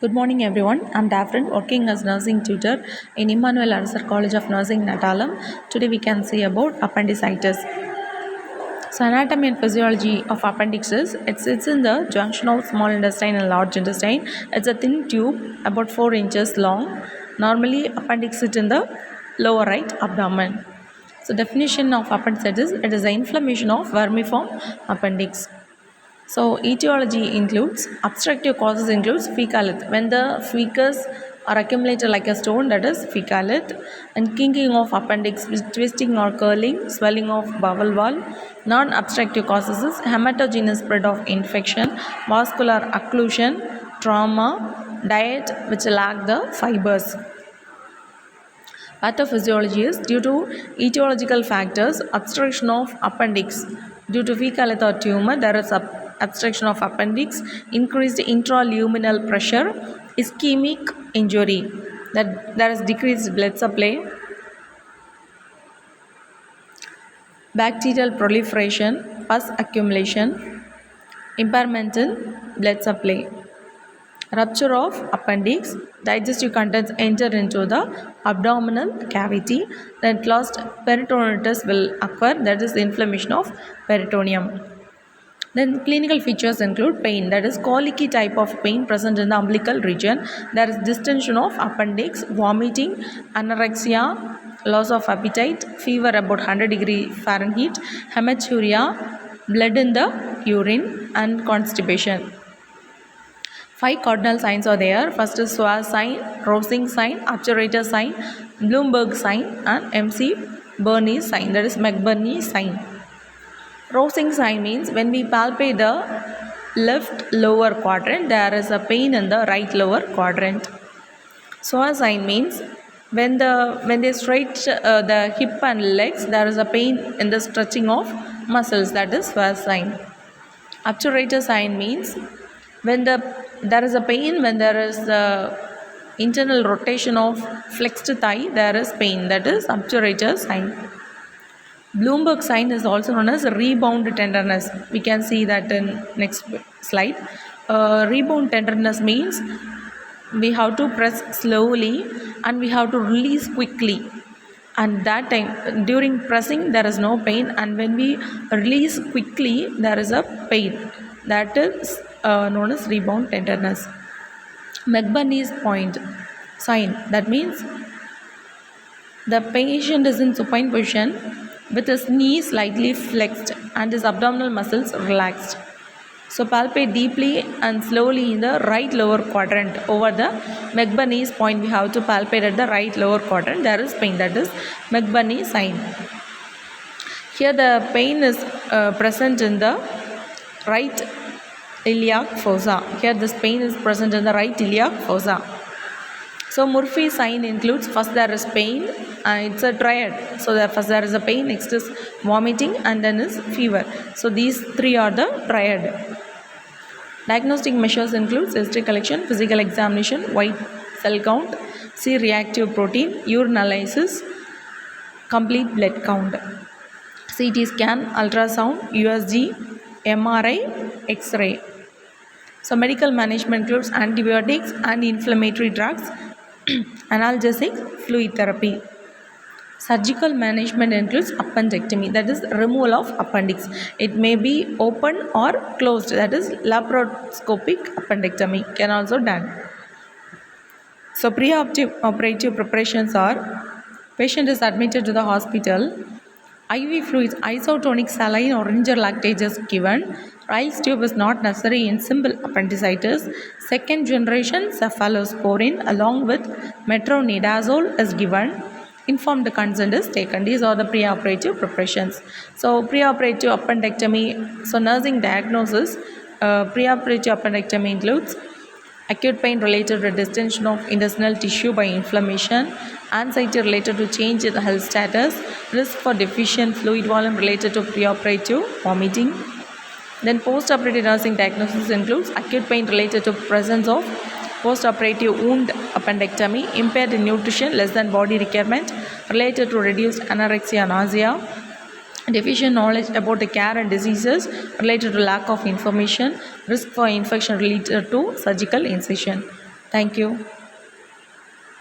Good morning, everyone. I'm Daphne, working as nursing tutor in Emmanuel Arasar College of Nursing, Natalam. Today, we can see about appendicitis. So, anatomy and physiology of appendixes. It sits in the junction of small intestine and large intestine. It's a thin tube about 4 inches long. Normally, appendix sits in the lower right abdomen. So, definition of appendicitis: it is the inflammation of vermiform appendix. So etiology includes obstructive causes includes fecalith. When the fecus are accumulated like a stone, that is fecalith, and kinking of appendix, twisting or curling, swelling of bowel wall. Non-obstructive causes is hematogenous spread of infection, vascular occlusion, trauma, diet which lack the fibers. Pathophysiology is due to etiological factors, obstruction of appendix. Due to fecalith or tumor, there is obstruction of appendix, increased intraluminal pressure, ischemic injury, that there is decreased blood supply, bacterial proliferation, pus accumulation, impairment in blood supply. Rupture of appendix, digestive contents enter into the abdominal cavity, then closed peritonitis will occur, that is inflammation of peritoneum. Then clinical features include pain, that is colicky type of pain present in the umbilical region. There is distension of appendix, vomiting, anorexia, loss of appetite, fever about 100 degree Fahrenheit, hematuria, blood in the urine, and constipation. 5 cardinal signs are there. First is Swa sign, Rosing sign, obturator sign, Bloomberg sign, and MC Burney sign, that is McBurney sign. Rosing sign means when we palpate the left lower quadrant, there is a pain in the right lower quadrant. Swa sign means when they stretch the hip and legs, there is a pain in the stretching of muscles, that is Swa sign. Obturator sign means when there is a pain when there is the internal rotation of flexed thigh, there is pain, that is obturator sign. Bloomberg sign is also known as rebound tenderness. We can see that in next slide. Rebound tenderness means we have to press slowly and we have to release quickly, and that time during pressing there is no pain, and when we release quickly there is a pain, that is known as rebound tenderness. McBurney's point sign, that means the patient is in supine position with his knee slightly flexed and his abdominal muscles relaxed. So palpate deeply and slowly in the right lower quadrant. Over the McBurney's point, we have to palpate at the right lower quadrant. There is pain, that is McBurney sign. Here the pain is present in the right iliac fossa. Here this pain is present in the right iliac fossa. So Murphy sign includes first there is pain, it's a triad. So first there is a pain, next is vomiting, and then is fever. So these three are the triad. Diagnostic measures include history collection, physical examination, white cell count, C-reactive protein, urine analysis, complete blood count, CT scan, ultrasound, USG, MRI, X-ray. So medical management includes antibiotics, anti-inflammatory drugs, analgesics, fluid therapy. Surgical management includes appendectomy, that is removal of appendix. It may be open or closed, that is laparoscopic appendectomy can also done. So pre-operative preparations are: patient is admitted to the hospital, IV fluids, isotonic saline or ginger lactate is given. Riles tube is not necessary in simple appendicitis. Second generation cephalosporin along with metronidazole is given. Informed consent is taken. These are the preoperative preparations. So preoperative appendectomy. So nursing diagnosis. Preoperative appendectomy includes acute pain related to distension of intestinal tissue by inflammation, anxiety related to change in health status, risk for deficient fluid volume related to preoperative vomiting. Then post-operative nursing diagnosis includes acute pain related to presence of post-operative wound appendectomy, impaired nutrition less than body requirement related to reduced anorexia, nausea, deficient knowledge about the care and diseases related to lack of information, risk for infection related to surgical incision. Thank you.